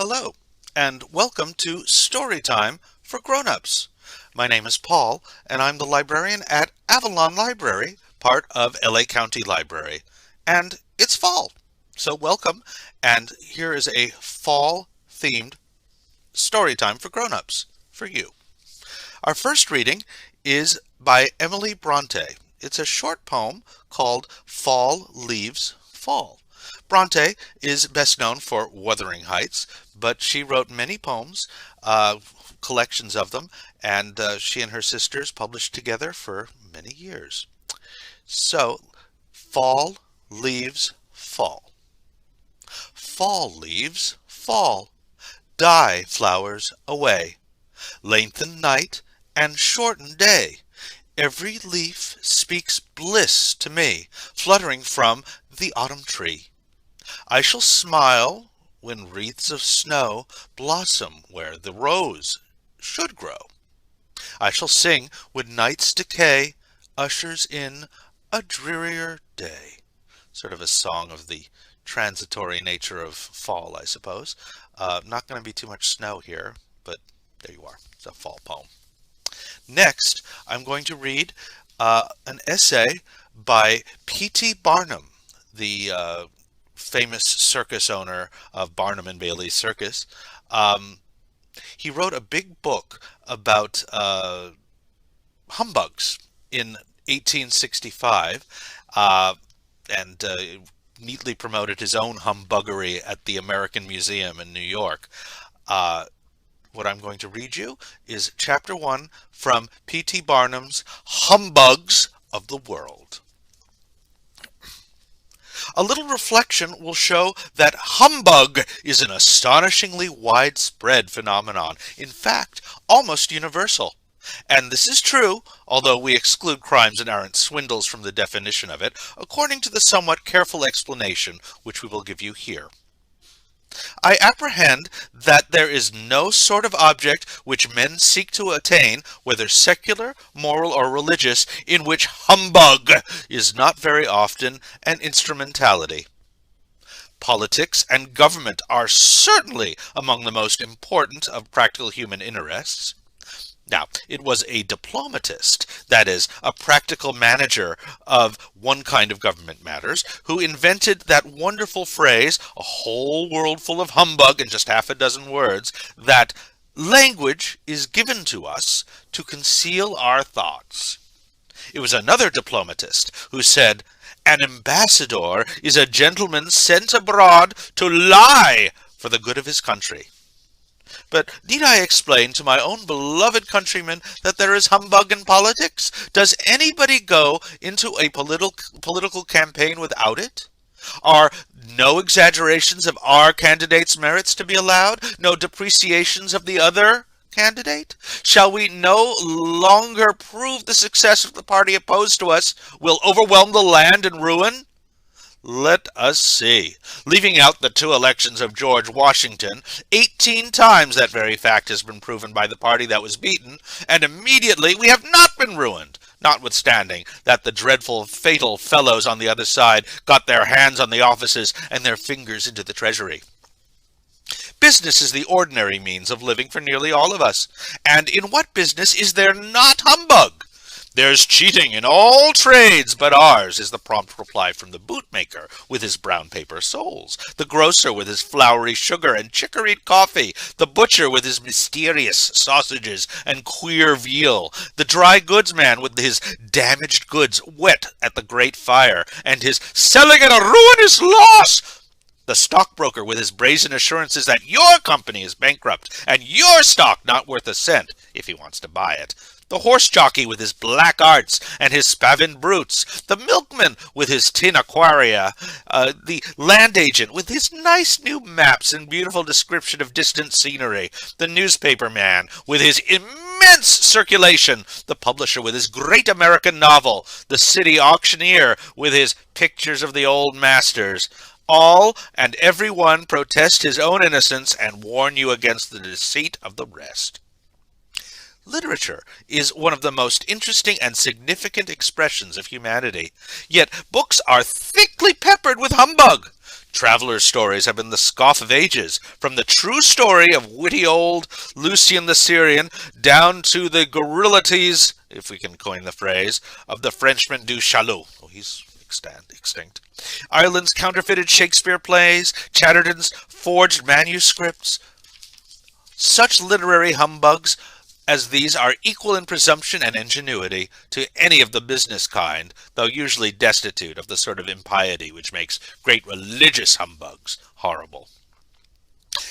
Hello, and welcome to Storytime for Grown-ups. My name is Paul, and I'm the librarian at Avalon Library, part of LA County Library. And it's fall, so welcome, and here is a fall-themed Storytime for Grown-ups for you. Our first reading is by Emily Brontë. It's a short poem called Fall Leaves Fall. Brontë is best known for Wuthering Heights, but she wrote many poems, collections of them, and she and her sisters published together for many years. So, Fall Leaves Fall. Fall leaves fall, die flowers away, lengthen night and shorten day. Every leaf speaks bliss to me, fluttering from the autumn tree. I shall smile when wreaths of snow blossom where the rose should grow. I shall sing when night's decay ushers in a drearier day. Sort of a song of the transitory nature of fall, I suppose. Not going to be too much snow here, but there you are. It's a fall poem. Next, I'm going to read an essay by P.T. Barnum, the famous circus owner of Barnum and Bailey's Circus. He wrote a big book about humbugs in 1865 and neatly promoted his own humbuggery at the American Museum in New York. What I'm going to read you is Chapter 1 from P.T. Barnum's Humbugs of the World. A little reflection will show that humbug is an astonishingly widespread phenomenon, in fact, almost universal. And this is true, although we exclude crimes and arrant swindles from the definition of it, according to the somewhat careful explanation which we will give you here. I apprehend that there is no sort of object which men seek to attain, whether secular, moral, or religious, in which humbug is not very often an instrumentality. Politics and government are certainly among the most important of practical human interests. Now, it was a diplomatist, that is, a practical manager of one kind of government matters, who invented that wonderful phrase, a whole world full of humbug in just half a dozen words, that language is given to us to conceal our thoughts. It was another diplomatist who said, an ambassador is a gentleman sent abroad to lie for the good of his country. But need I explain to my own beloved countrymen that there is humbug in politics? Does anybody go into a political campaign without it? Are no exaggerations of our candidate's merits to be allowed? No depreciations of the other candidate? Shall we no longer prove the success of the party opposed to us will overwhelm the land and ruin? Let us see. Leaving out the 2 elections of George Washington, 18 times that very fact has been proven by the party that was beaten, and immediately we have not been ruined, notwithstanding that the dreadful, fatal fellows on the other side got their hands on the offices and their fingers into the treasury. Business is the ordinary means of living for nearly all of us, and in what business is there not humbug? There's cheating in all trades but ours, is the prompt reply from the bootmaker with his brown paper soles, the grocer with his floury sugar and chicory coffee, the butcher with his mysterious sausages and queer veal, the dry goods man with his damaged goods wet at the great fire, and his selling at a ruinous loss, the stockbroker with his brazen assurances that your company is bankrupt and your stock not worth a cent, if he wants to buy it, the horse jockey with his black arts and his spavined brutes, the milkman with his tin aquaria, the land agent with his nice new maps and beautiful description of distant scenery, the newspaper man with his immense circulation, the publisher with his great American novel, the city auctioneer with his pictures of the old masters. All and every one protest his own innocence and warn you against the deceit of the rest. Literature is one of the most interesting and significant expressions of humanity, yet books are thickly peppered with humbug. Travelers' stories have been the scoff of ages, from the true story of witty old Lucian the Syrian down to the garrulaties, if we can coin the phrase, of the Frenchman du Chaillu. Oh, he's extinct. Ireland's counterfeited Shakespeare plays, Chatterton's forged manuscripts. Such literary humbugs as these are equal in presumption and ingenuity to any of the business kind, though usually destitute of the sort of impiety which makes great religious humbugs horrible.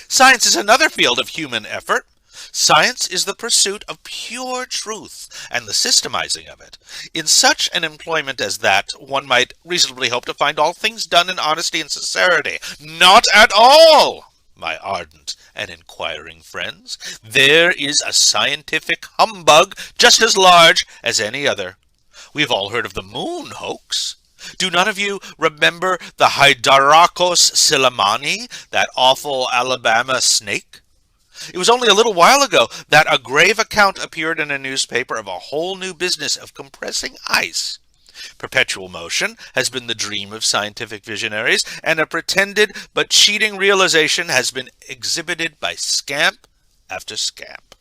Science is another field of human effort. Science is the pursuit of pure truth and the systemizing of it. In such an employment as that, one might reasonably hope to find all things done in honesty and sincerity. Not at all, my ardent and inquiring friends. There is a scientific humbug just as large as any other. We've all heard of the moon hoax. Do none of you remember the Hydarachos silamani, that awful Alabama snake? It was only a little while ago that a grave account appeared in a newspaper of a whole new business of compressing ice. Perpetual motion has been the dream of scientific visionaries, and a pretended but cheating realization has been exhibited by scamp after scamp.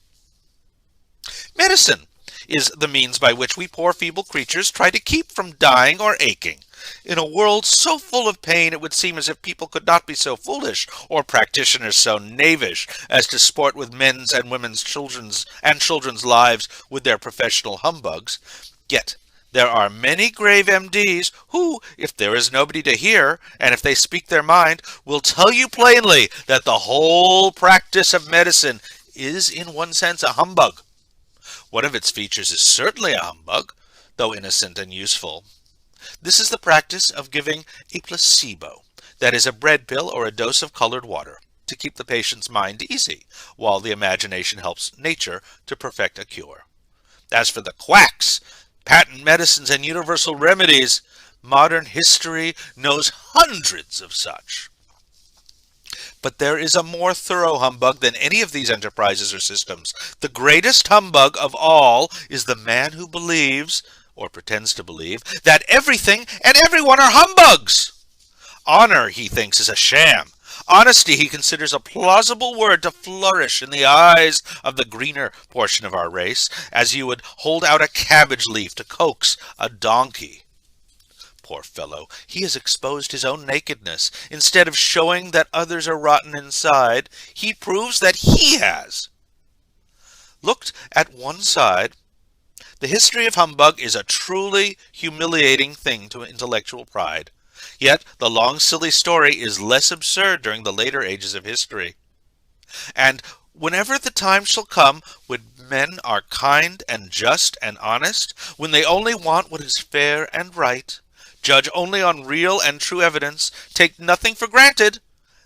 Medicine is the means by which we poor feeble creatures try to keep from dying or aching. In a world so full of pain, it would seem as if people could not be so foolish, or practitioners so knavish, as to sport with men's and women's children's lives with their professional humbugs. Yet there are many grave MDs who, if there is nobody to hear, and if they speak their mind, will tell you plainly that the whole practice of medicine is, in one sense, a humbug. One of its features is certainly a humbug, though innocent and useful. This is the practice of giving a placebo, that is, a bread pill or a dose of colored water, to keep the patient's mind easy, while the imagination helps nature to perfect a cure. As for the quacks, patent medicines, and universal remedies, modern history knows hundreds of such. But there is a more thorough humbug than any of these enterprises or systems. The greatest humbug of all is the man who believes, or pretends to believe, that everything and everyone are humbugs. Honor, he thinks, is a sham. Honesty he considers a plausible word to flourish in the eyes of the greener portion of our race, as you would hold out a cabbage leaf to coax a donkey. Poor fellow, he has exposed his own nakedness. Instead of showing that others are rotten inside, he proves that he has. Looked at one side, the history of humbug is a truly humiliating thing to intellectual pride. Yet the long silly story is less absurd during the later ages of history. And whenever the time shall come when men are kind and just and honest, when they only want what is fair and right, judge only on real and true evidence, take nothing for granted,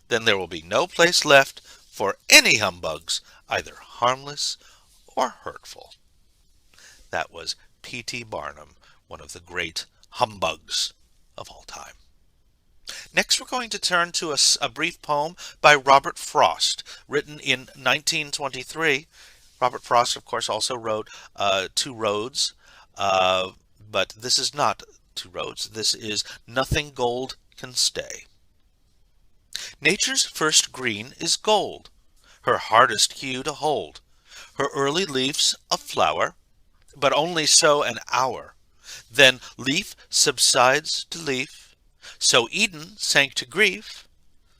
then there will be no place left for any humbugs, either harmless or hurtful. That was P.T. Barnum, one of the great humbugs of all time. Next, we're going to turn to a brief poem by Robert Frost, written in 1923. Robert Frost, of course, also wrote Two Roads, but this is not Two Roads. This is Nothing Gold Can Stay. Nature's first green is gold, her hardest hue to hold. Her early leaf's a flower, but only so an hour. Then leaf subsides to leaf, so Eden sank to grief,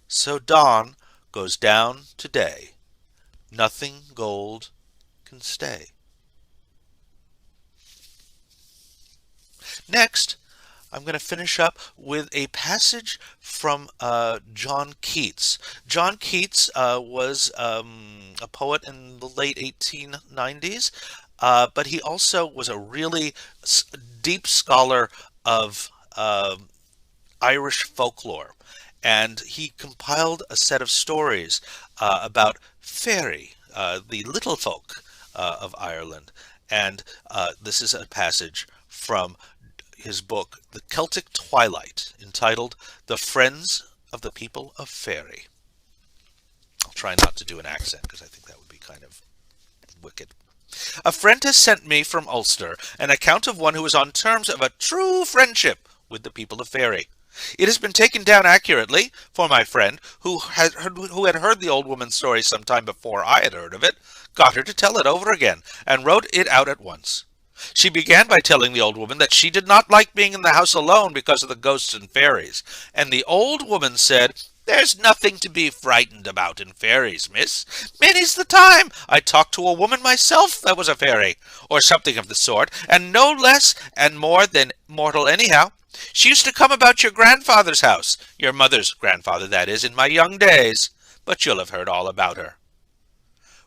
so dawn goes down to day. Nothing gold can stay. Next, I'm going to finish up with a passage from John Keats. John Keats was a poet in the late 1890s, but he also was a really deep scholar of Irish folklore. And he compiled a set of stories about Faery, the little folk of Ireland. And this is a passage from his book, The Celtic Twilight, entitled The Friends of the People of Faery. I'll try not to do an accent, because I think that would be kind of wicked. A friend has sent me from Ulster an account of one who is on terms of a true friendship with the people of Faery. It has been taken down accurately, for my friend, who had heard the old woman's story some time before I had heard of it, got her to tell it over again, and wrote it out at once. She began by telling the old woman that she did not like being in the house alone because of the ghosts and fairies, and the old woman said, "There's nothing to be frightened about in fairies, miss. Many's the time I talked to a woman myself that was a fairy, or something of the sort, and no less and more than mortal anyhow. She used to come about your grandfather's house, your mother's grandfather, that is, in my young days, but you'll have heard all about her."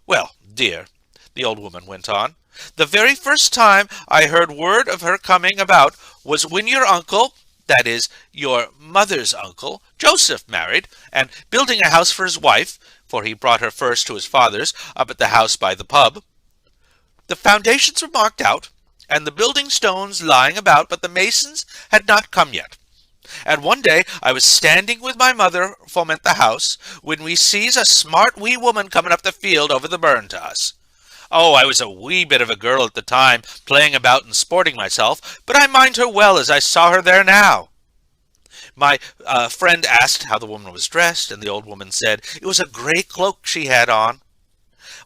"Well, dear," the old woman went on, "the very first time I heard word of her coming about was when your uncle, that is, your mother's uncle, Joseph, married, and building a house for his wife, for he brought her first to his father's, up at the house by the pub. The foundations were marked out, and the building stones lying about, but the masons had not come yet. And one day I was standing with my mother foment the house, when we sees a smart wee woman coming up the field over the burn to us. Oh, I was a wee bit of a girl at the time, playing about and sporting myself, but I mind her well as I saw her there now." My friend asked how the woman was dressed, and the old woman said it was a grey cloak she had on,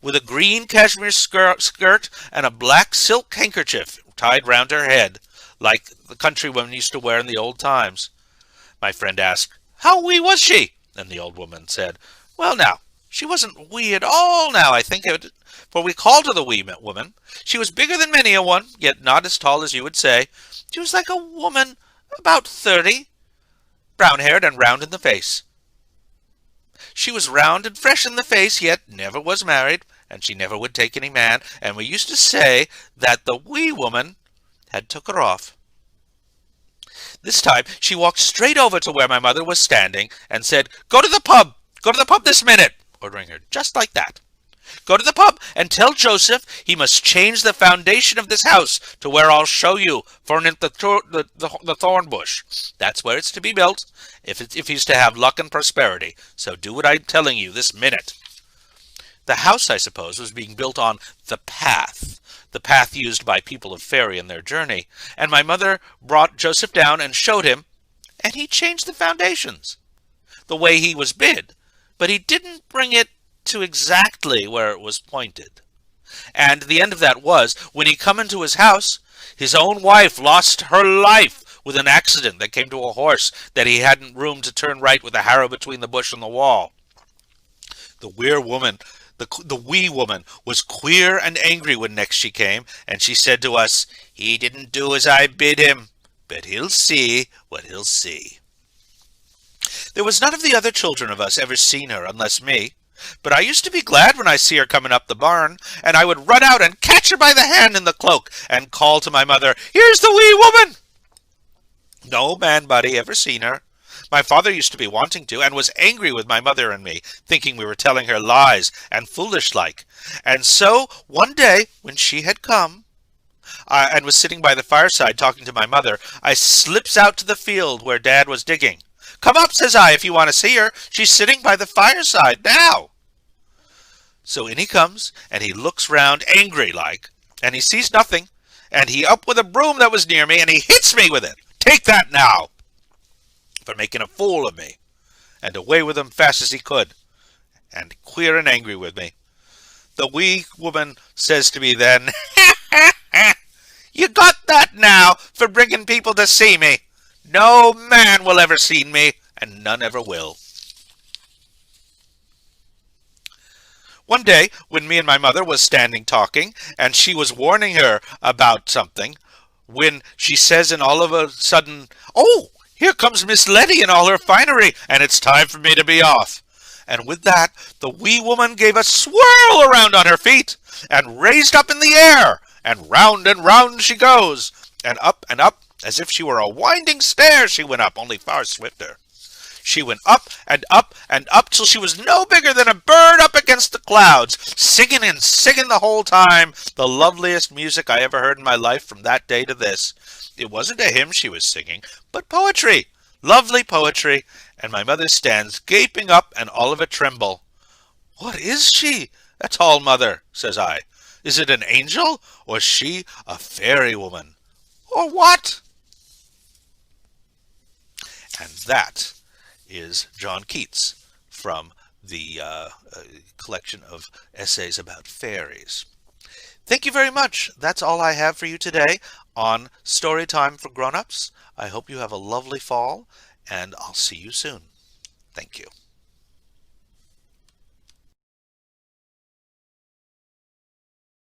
with a green cashmere skirt and a black silk handkerchief tied round her head, like the country women used to wear in the old times. My friend asked, "How wee was she?" And the old woman said, "Well, now, she wasn't wee at all now, I think it, for we called her the wee woman. She was bigger than many a one, yet not as tall as you would say. She was like a woman about 30, brown-haired and round in the face. She was round and fresh in the face, yet never was married, and she never would take any man, and we used to say that the wee woman had took her off. This time she walked straight over to where my mother was standing, and said, 'Go to the pub! Go to the pub this minute!' ordering her just like that. 'Go to the pub and tell Joseph he must change the foundation of this house to where I'll show you, fornint the thorn bush. That's where it's to be built, if he's to have luck and prosperity. So do what I'm telling you this minute.' The house, I suppose, was being built on the path used by people of Faery in their journey, and my mother brought Joseph down and showed him, and he changed the foundations, the way he was bid, but he didn't bring it to exactly where it was pointed. And the end of that was, when he come into his house, his own wife lost her life with an accident that came to a horse that he hadn't room to turn right with a harrow between the bush and the wall. The wee woman was queer and angry when next she came, and she said to us, 'He didn't do as I bid him, but he'll see what he'll see.' There was none of the other children of us ever seen her, unless me, but I used to be glad when I see her coming up the barn, and I would run out and catch her by the hand in the cloak, and call to my mother, 'Here's the wee woman!' No man, buddy, ever seen her. My father used to be wanting to, and was angry with my mother and me, thinking we were telling her lies, and foolish-like. And so, one day, when she had come, and was sitting by the fireside talking to my mother, I slips out to the field where Dad was digging. 'Come up,' says I, 'if you want to see her. She's sitting by the fireside now.' So in he comes, and he looks round angry-like, and he sees nothing, and he up with a broom that was near me, and he hits me with it. 'Take that now!' for making a fool of me, and away with him fast as he could, and queer and angry with me. The wee woman says to me then, 'You got that now for bringing people to see me. No man will ever see me, and none ever will.' One day, when me and my mother was standing talking, and she was warning her about something, when she says in all of a sudden, 'Oh, here comes Miss Letty in all her finery, and it's time for me to be off.' And with that, the wee woman gave a swirl around on her feet, and raised up in the air, and round she goes, and up, as if she were a winding stair she went up, only far swifter. She went up and up and up till she was no bigger than a bird up against the clouds, singing and singing the whole time, the loveliest music I ever heard in my life from that day to this. It wasn't a hymn she was singing, but poetry, lovely poetry, and my mother stands gaping up and all of a tremble. 'What is she, a tall mother?' says I. 'Is it an angel, or she a fairy woman, or what?' And that is John Keats from the collection of essays about fairies. Thank you very much. That's all I have for you today on Storytime for Grown-ups. I hope you have a lovely fall, and I'll see you soon. Thank you.